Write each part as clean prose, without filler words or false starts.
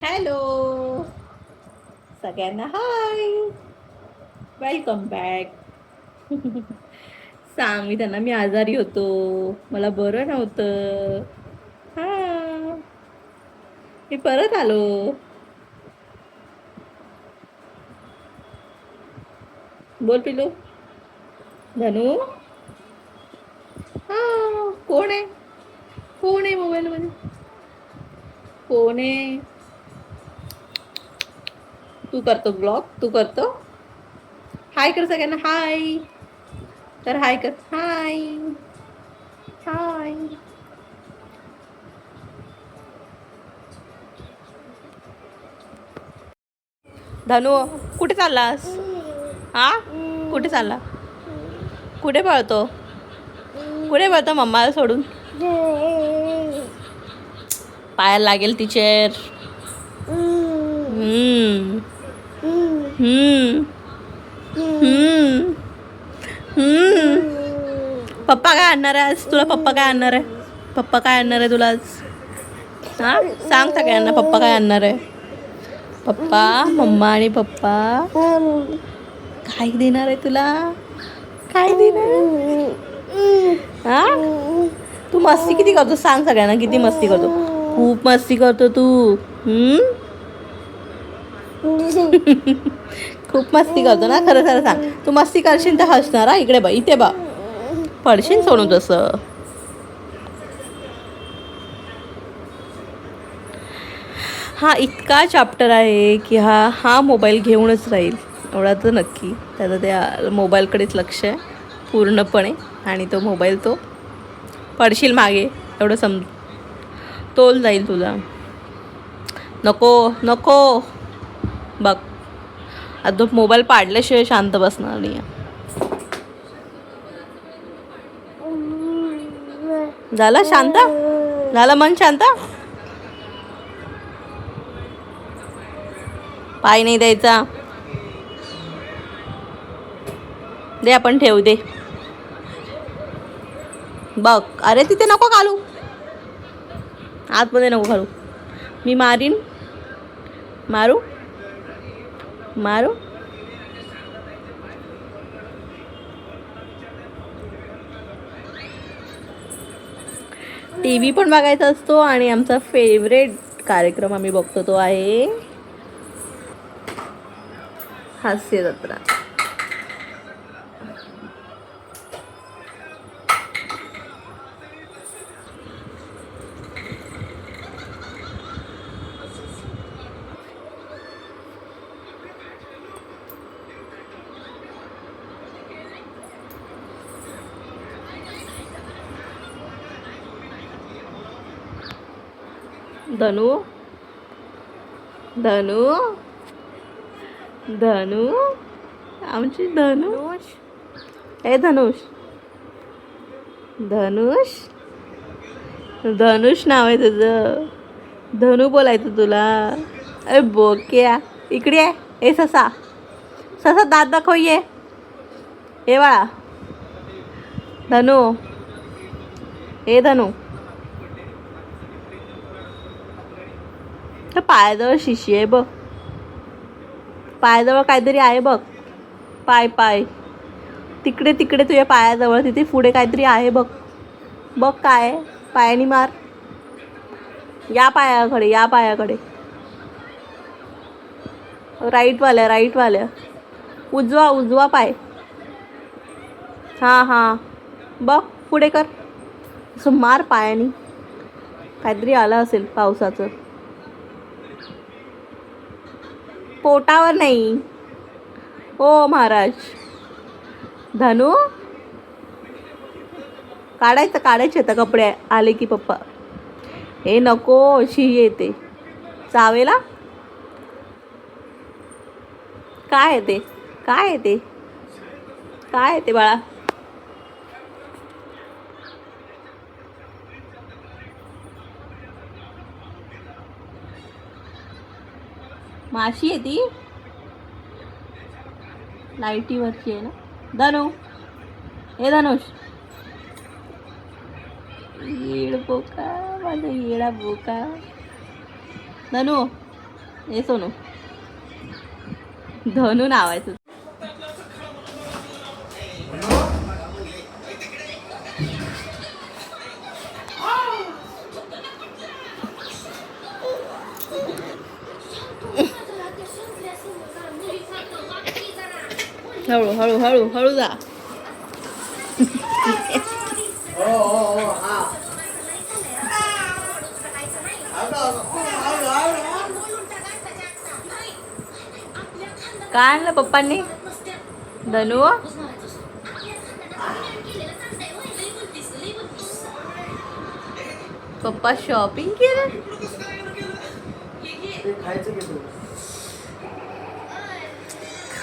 Hello सगळ्यांना हाय. Welcome back. सांग मी त्यांना मी आजारी होतो, मला बरं नव्हतं. हा, मी परत आलो. बोल पिलू. धनू. हा, कोण आहे? कोण आहे मोबाईल मध्ये? कोण आहे? तू करतो ब्लॉग? तू करतो? हाय कर सगळ्यांना. हाय तर हाय कर. हाय हाय. धनू कुठे चाललास? हा, कुठे चालला? कुठे पळतो? कुठे पळतो मम्माला सोडून? पायाला लागेल टीचर. हम्म हम्म हम्म हम्म. पप्पा काय आणणार आहे आज तुला? पप्पा काय आणणार आहे? पप्पा काय आणणार आहे तुला आज? हा, सांग सगळ्यांना पप्पा काय आणणार आहे. पप्पा, मम्मा आणि पप्पा काय देणार आहे तुला? काय देणार आहे? हा, तू मस्ती किती करतो? सांग सगळ्यांना किती मस्ती करतो. खूप मस्ती करतो तू. खूप मस्ती करतो ना? खरं खरं सांग. तू मस्ती करशील तर हसणार. हा, इकडे बा, इथे बा. पडशील सोडून तसं. हा इतका चॅप्टर आहे की हा मोबाईल घेऊनच राहील एवढा तर नक्की. त्याचं त्या मोबाईलकडेच लक्ष आहे पूर्णपणे. आणि तो मोबाईल तो पडशील मागे एवढं तोल जाईल तुला. नको नको. बघ आता तो मोबाईल पाडल्याशिवाय शांत बसणार नाही. झालं शांत? झालं मन शांत? पाय नाही द्यायचा. दे आपण ठेवू दे. बघ अरे तिथे नको घालू. आतमध्ये नको घालू. मी मारीन. मारू मारू. TV पण बघायचा असतो आणि आमचा फेवरेट कार्यक्रम आम्ही बघतो तो आहे हास्य जत्रा. धनू धनू धनू आमची धनुष. ए धनुष. धनुष. धनुष नाव आहे तुझं. धनू बोलायचं तुला. अरे बोक्या इकडे आहे. ए ससा. ससा दात दाखव ये. ए बाळा. धनू. ए धनू. त्या पायाजवळ शिशी आहे बघ. पायाजवळ काहीतरी आहे बघ. पाय तिकडे तिकडे तुझ्या पायाजवळ तिथे पुढे काहीतरी आहे बघ. बघ काय पायानी मार. या पायाकडे या पायाकडे. राईटवाल्या उजवा पाय. हां बघ पुढे कर. असं मार पायानी. काहीतरी आलं असेल पावसाचं. पोटावर नाही. ओ महाराज. धनू काढायचे आता कपडे आले की पप्पा. हे नको शी येते चावेला. काय येते बाळा. माशी येते. लाईटीवरची आहे ना. धनू. हे धनुष. येड बोका माझा येडा बोका. धनू हे सोनू धनू नाव आहे तुझं. हळू हळू हळू हळू जा. काय आणलं पप्पांनी धनू? पप्पा शॉपिंग केलं.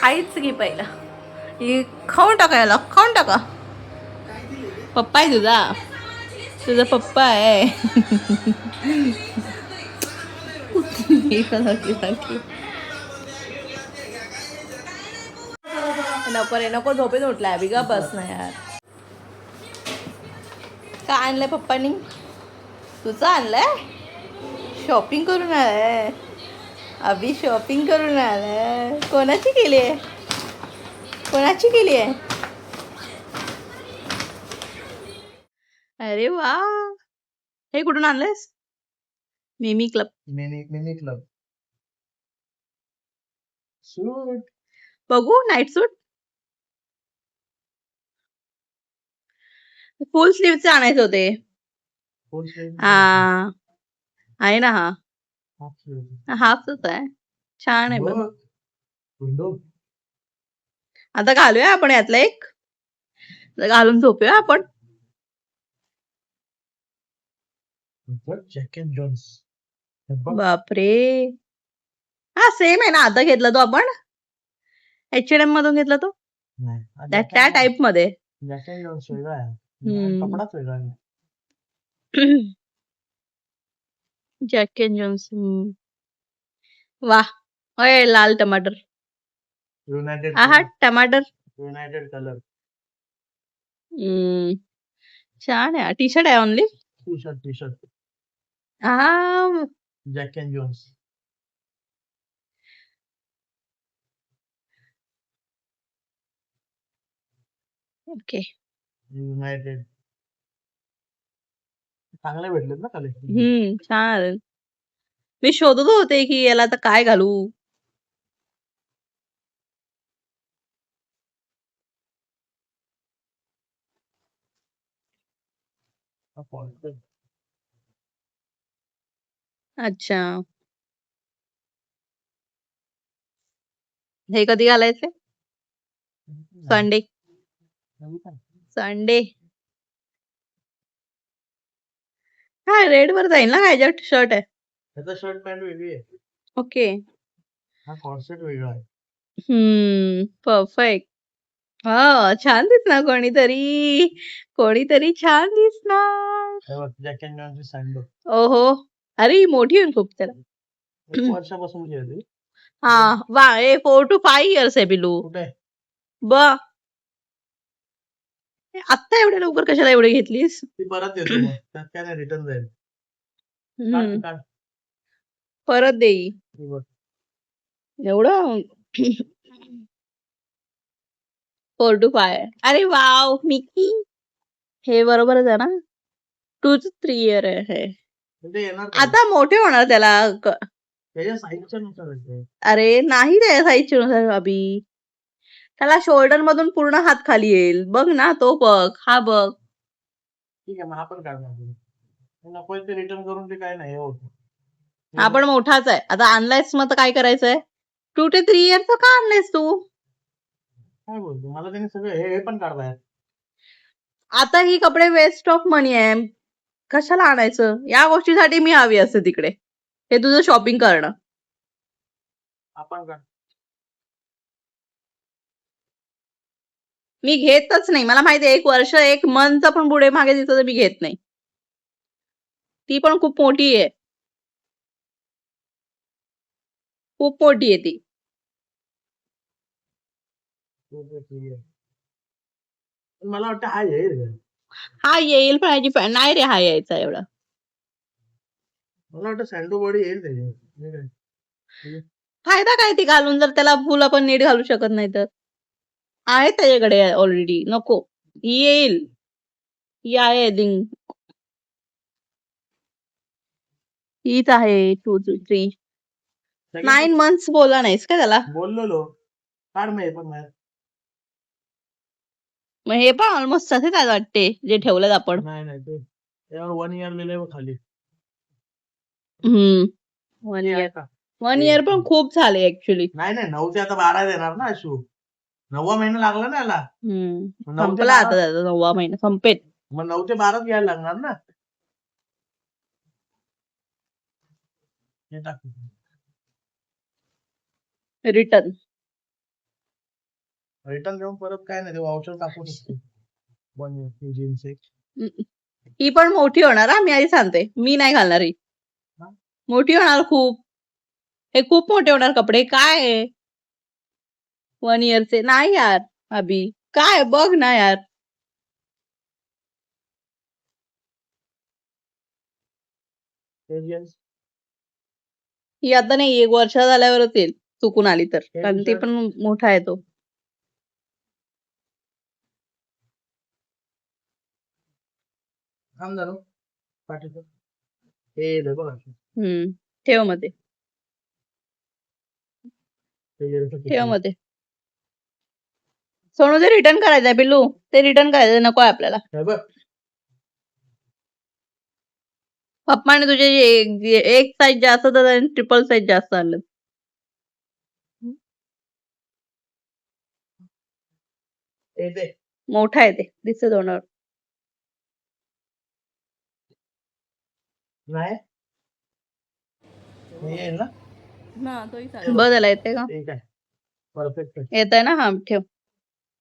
खायच की पहिला हे खाऊन टाकायला खाऊन टाका. पप्पा आहे तुझा पप्पा आहे. नको रे नको झोपेत उठलाय अभि गा बस ना यार. काय आणलंय पप्पानी? तुझं आणलंय? शॉपिंग करून आलाय अभि शॉपिंग करून आलाय. कोणाची केली आहे? कोणाची केली आहे? अरे वा हे कुठून आणलंयस? मिमी क्लब. मिनी क्लब सूट बघू नाईट सूट. फुल स्लीवचे आणायचे होते. फुल स्लीव हा आहे ना हा हाफ स्लीव हाफच आहे. छान आहे बघ. विंडो आता घालूया आपण यातला एक. घालून झोपूया आपण. जॅक अँड जोन्स बापरे हा सेम आहे ना. आता घेतला तो आपण H&M मधून घेतला तो नाही त्या टाइप मध्ये. जॅक अँड जोन्स वेगळा आहे कपडाच वेगळा आहे. Jack and Jones. वा ओय लाल टमाटर. युनायटेड हा टमाटर. युनायटेड कलर छान आहे. टी शर्ट आहे ओनली. टी शर्ट हा Jack and Jones okay. United चांगले भेटलेत ना खाली. छान आहे. मी शोधत होते की याला आता काय घालू. अच्छा हे कधी घालायचे? संडे. संडे हा रेड वर जाईल ना. काय शर्ट आहे? त्याचा शर्ट पॅन्ट वेगळी आहे. ओके. हा कॉर्सेट वेगळा आहे. परफेक्ट. हा छान दिसणार. कोणीतरी छान दिसणार. जॅक अँड जोन्स सँडो ओहो अरे मोठी होईल खूप त्याला. 1 वर्षापासून घेतली. हा वा 4 to 5 years आहे बिलू. कुठे ब आत्ता एवढ्या लवकर कशाला एवढे घेतलीस? ती परत देतो मग त्यात काय नाही रिटर्न जाईल. काढ. परत देई हे बघ. एवढं 4 to 5. अरे वाव मिकी हे बरोबरच आहे ना. 2 to 3 year आहे. म्हणजे येणार आता मोठे होणार त्याला. त्याच्या साईजच्या नुसार आहे. अरे नाही त्याच्या साईजची नुसार अभि. त्याला शोल्डर मधून पूर्ण हात खाली येईल. बघ ना तो बघ हा बघ. ठीक आहे मग आपण काढणार. नको ते रिटर्न करून ते काय नाही होत. हा पण मोठाच आहे. आता आणलायस मग काय करायचंय? 2 to 3 years का आणलायस तू? काय बोलतो मला त्याने सगळं हे पण काढलाय. आता ही कपडे वेस्ट ऑफ मनी आहे. कशाला आणायचं? या गोष्टीसाठी मी हवी असते तिकडे. हे तुझं शॉपिंग करणं. आपण काढ. मी घेतच नाही. मला माहिती आहे 1 वर्ष 1 मंथचा पण पुढे मागे दिसलं तर मी घेत नाही. ती पण खूप मोठी आहे. खूप मोठी आहे ती. मला वाटतं हा येईल. हा येईल पण ह्याची नाही रे हा यायचा एवढा. मला वाटतं सँडो बॉडी येईल त्याची. फायदा काय ती घालून, जर त्याला फुल आपण नीट घालू शकत नाही तर. आहे त्याच्याकडे ऑलरेडी, नको. ही येईल, ही आहे लिंक, हीच आहे 2 3 9 months बोला नाहीस का त्याला? बोललो काढ मी पण बाहेर. मग हे पण ऑलमोस्ट तसेच आहे वाटते जे ठेवलेत आपण. नाही ते त्यावर 1 year लिहिलंय बघ खाली. 1 हे आहे year. का? 1 year पण खूप झाले ऍक्च्युली. नाही 9 ते आता 12 देणार ना अशू. 9वा महिना लागला ना याला. 9 ते संपला 12. आता त्याचा 9वा महिना संपेल. मग 9 ते 12 घ्यायला लागणार ना. हे टाक. रिटर्न. रिटर्न देऊन परत काय नाही ते वाउचर टाकू शकतो. 1 year ही जीन्स एक. ही पण मोठी होणार हा, मी आधी सांगते. मी नाही घालणार ही. हा? मोठी होणार खूप. हे खूप मोठे होणार कपडे. काय आहे 1 yearचे? नाही यार अभि, काय बघ ना यार. हे जीन्स. ही आता नाही, 1 वर्ष झाल्यावरच येईल चुकून आली तर, हे कारण ती t-shirt. पण मोठा आहे तो. थांब जरा पाठीचं. हे दे बघ अशू. ठेव मध्ये, ते गेलं तर ठेव किती. मध्ये. सोनू ते रिटर्न करायचंय पिल्लू, ते रिटर्न करायचं नको आहे आपल्याला. हे बघ. पप्पाने तुझे एक साईज जास्त तर ट्रिपल साईज जास्त आणलं. हे दे. मोठा आहे ते, दिसत होणार. नाही हे येईल ना. बदला येते का? ठीक आहे. परफेक्ट आहे. येत आहे ना, हा ठेव.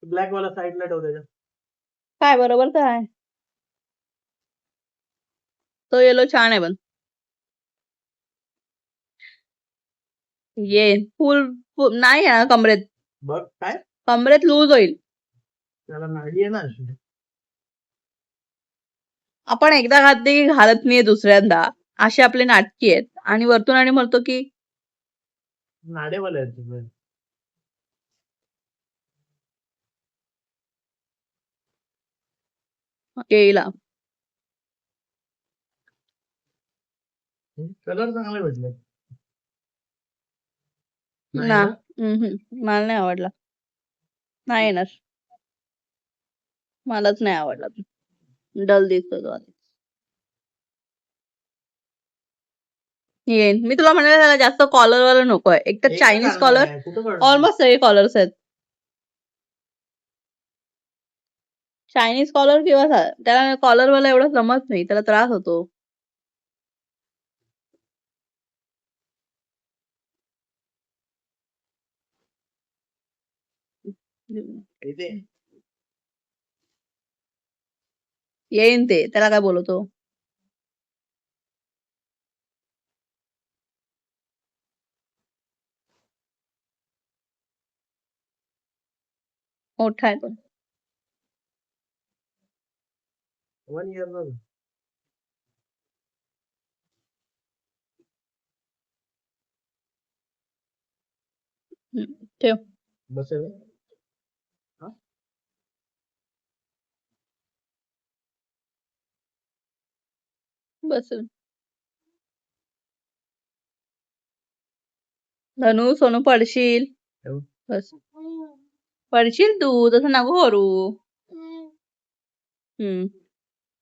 ब्लॅक वाला साईडला ठेव त्याच्या. काय बरोबर तर आहे. तो येलो छान आहे पण. ये फुल नाही आहे ना कमरेत. बघ काय कमरेत लूज होईल. त्याला नाडी आहे ना अशी. आपण एकदा घातले की घालत नाहीये दुसऱ्यांदा, असे आपले नाटकी आहेत. आणि वरतून आणि म्हणतो की नाडेवाले आहेत तुझे. येईला. कलर चांगले भेटले. नाही ना ना? मला नाही आवडला. नाही येणार. मलाच नाही आवडला. डल दिसतो तो आधी. येईन. मी तुला म्हणाले त्याला जास्त कॉलर वाला नकोय. एक तर एक चायनीज काढणार कॉलर, आहे. कुठं काढणार? ऑलमोस्ट सगळे कॉलर्स आहेत. चायनीज कॉलर किंवा त्याला कॉलर वाला एवढं जमत नाही, त्याला त्रास होतो. इथे येईन ते, त्याला काय बोलतो. मोठा आहे तो. 1 year झालं. ठेव. बसेल. बस. धनु सोनू पडशील. ठेव. बस. पडशील तू, तसं नको करू.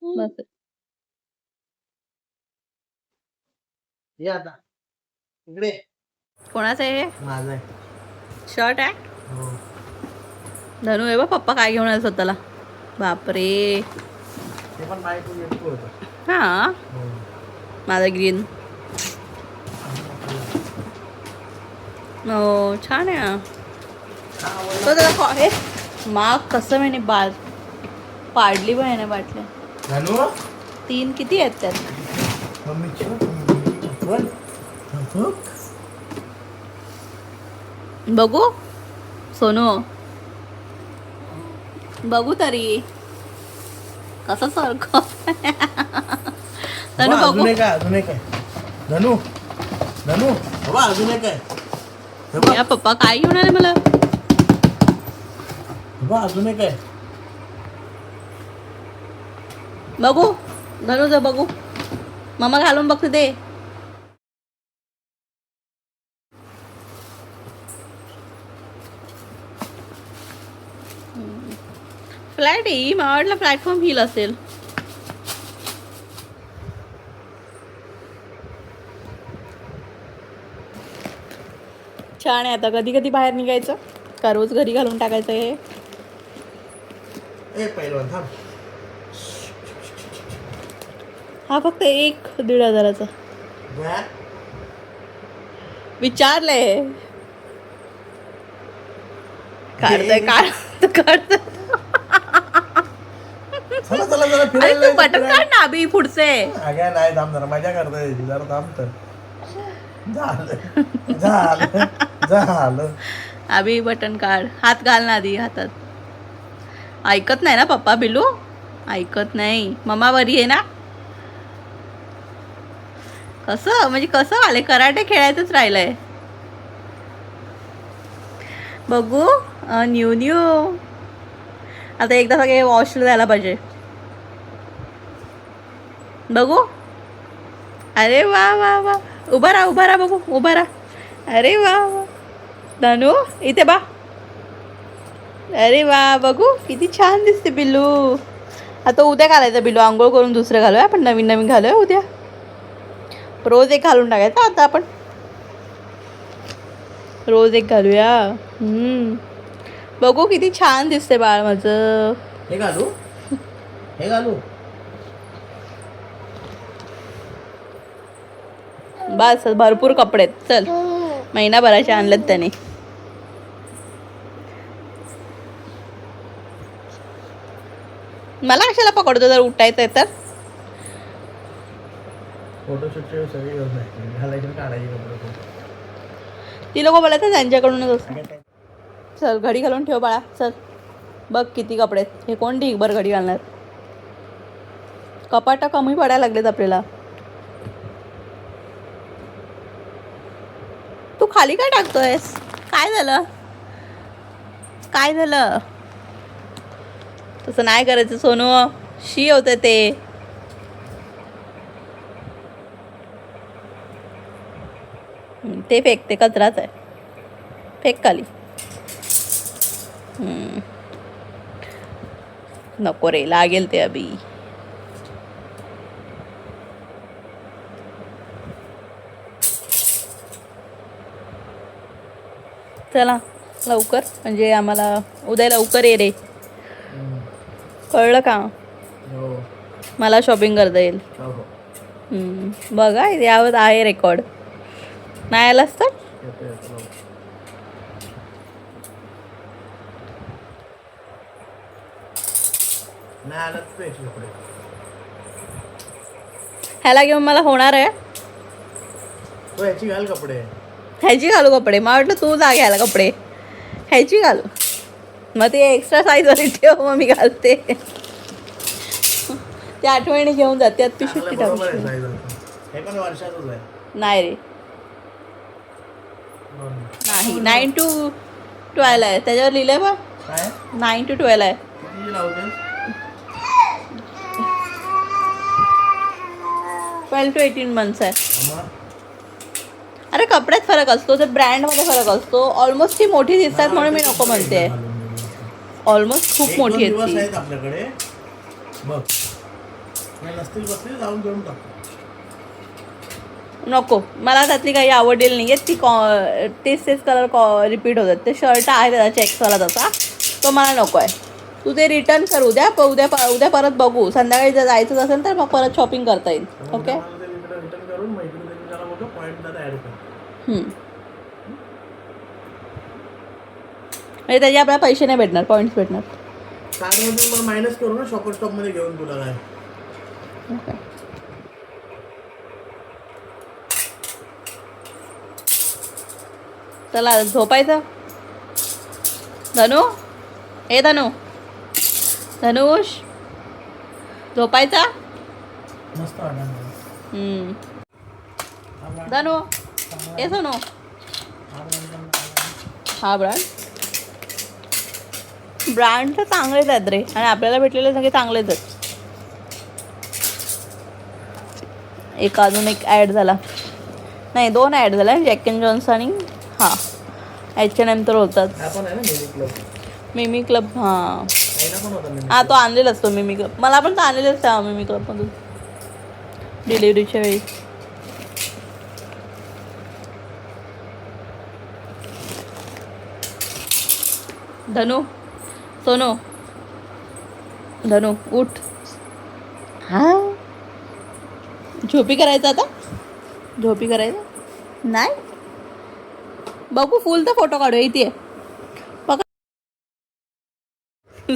बस. ये आता इकडे. कोणाचं आहे हे? माझं आहे. शर्ट आहे. हो. धनु हे बघ पप्पा काय घेऊन आले स्वतःला. बापरे. ते पण बाय टू गेट होतं. हा, हो. माझा ग्रीन. हो छान आहे हा. तो त्याला हे माग कसं म्हणे बाल पाडली पण आहे बाटल्या. धनु 3 किती आहेत त्यात? बघू सोनू, बघू तरी कसं सारखं. धनु बघू. अजून काय धनु धनु हो बाबा अजून एक आहे हे बघ. या पप्पा काय घेऊन आले मला? बाबा अजून एक आहे बघू धनुज बघू. मम्मा घालून बघते ते. फ्लॅट आहे मला वाटलं प्लॅटफॉर्म हिल असेल. छान आहे. आता कधी कधी बाहेर निघायचं का रोज घरी घालून टाकायचं हे? ए पहिलवान थांब हा फक्त 1,500 घ्या. विचारलंय. काढतोय काढ काढतोय. चला चला जरा अरे फिरायला तू बटन काढ ना अभि पुढचे. अगं नाही थांब जरा मजा करतोय जरा थांब तर झालं झालं झालं अभि बटन काढ. हात घाल ना आधी हातात. ऐकत नाही ना पप्पा बिलू? ऐकत नाही. मम्मा बरी आहे ना? कसं म्हणजे कसं आले? कराटे खेळायचंच राहिलंय. बघू न्यू न्यू. आता एकदा सगळे वॉशला जायला पाहिजे. बघू. अरे वा वा वा. उभा राहा बघू. उभा राहा. अरे वा वा. धनू इथे बा. अरे वा बघू किती छान दिसते बिल्लू. आता उद्या घालायचं बिल्लू. आंघोळ करून दुसरं घालूया आपण. नवीन नवीन घालूया उद्या. रोज एक घालून टाकायचं आता आपण. रोज एक घालूया. बघू किती छान दिसते बाळ माझं. हे घालू हे घालू बस भरपूर कपडे आहेत. चल महिनाभराचे आणलेत त्याने. मला कशाला पकडतो जर उठायचं आहे तर? फोटोशूटचे सगळे घेऊन जायचे घालायचे काढायचे कपडे. ती लोक बोलायचं त्यांच्याकडूनच असतं. चल घडी घालून ठेव बाळा. चल बघ किती कपडे आहेत. हे कोण ढीगभर घडी घालणार? कपाटा कमी पडायला लागलेत आपल्याला. तू खाली काय टाकतोयस? काय झालं? काय झालं? तसं नाही करायचं सोनू. शी होतं ते. ते फेक. ते कचराच आहे. फेक खाली. नको रे लागेल ते अभि. चला लवकर म्हणजे आम्हाला उद्या लवकर ये रे. कळलं का? हो मला शॉपिंग करता येईल. हो बघा यावर आहे रेकॉर्ड. नाही आलास तर येतो नाही आलं पैसे कपडे ह्याला घेऊन मला होणार आहे. तो याची घाल कपडे. ह्याची घालू कपडे? मला वाटलं तू जा घ्यायला कपडे. ह्याची घालू. मग ते एक्स्ट्रा साईजवाली ठेव मग मी घालते. त्या आठवणी घेऊन जाते. त्यात पिशवीत ती बरोबर आहे टाकू. size आहे. हे पण वर्षातच आहे. नाही रे नाही. 9 to 12 आहे. त्याच्यावर लिहिलंय बघ. काय 9 to 12 आहे. किती लावते? 12 to 18 months आहे. मग अरे कपड्यात फरक असतो. ते ब्रँडमध्ये फरक असतो. ऑलमोस्ट ती मोठी दिसतात म्हणून मी नको म्हणते. ऑलमोस्ट खूप मोठी दिवस आहेत ती. आहेत आपल्याकडे बघ. नाही नसतील बसतील जाऊन घेऊन टाक. नको मला त्यातली काही आवडलेली नाही आहेत. ती तेच कलर रिपीट होतात. ते शर्ट आहे त्याचा चेक्सवाला तसा तो मला नको आहे. तू ते रिटर्न कर. उद्या उद्या परत बघू. संध्याकाळी जर जायचं असेल तर मग परत शॉपिंग करता येईल. ओके रिटर्न करून मग इकडे त्याला बघ पॉईंट ऍड कर. म्हणजे त्याचे आपल्याला पैसे नाही भेटणार. पॉईंट्स भेटणार. कार्डमधून मला मायनस करू ना शॉपर स्टॉपमध्ये घेऊन तुला काय. ओके चला झोपायचं. धनू हे धनू धनुष झोपायचा. मस्त वाटणार धनू ए सोनो हा ब्रँड तर चांगलेच आहेत रे आणि आपल्याला भेटलेले सगळे चांगलेच आहेत. एक अजून एक ॲड झाला नाही 2 ॲड झाला जॅक अँड जॉन्स आणि हा H&M तर होताच. मिमी क्लब हां हां तो आणलेलाच तो मिमी क्लब मला पण तर आणलेलाच त्या मिमी क्लबमधून डिलिव्हरीच्या वेळी. धनू सोनू धनू उठ हां झोपी करायचं आता झोपी करायचं नाही बघू फुल तर फोटो काढू इथे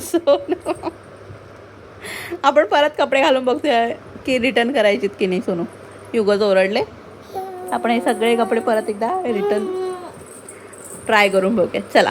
सोनू आपण परत कपडे घालून बघतोय की रिटर्न करायचीत की नाही. सोनू युगच ओरडले. आपण हे सगळे कपडे परत एकदा रिटर्न ट्राय करून बघूया चला.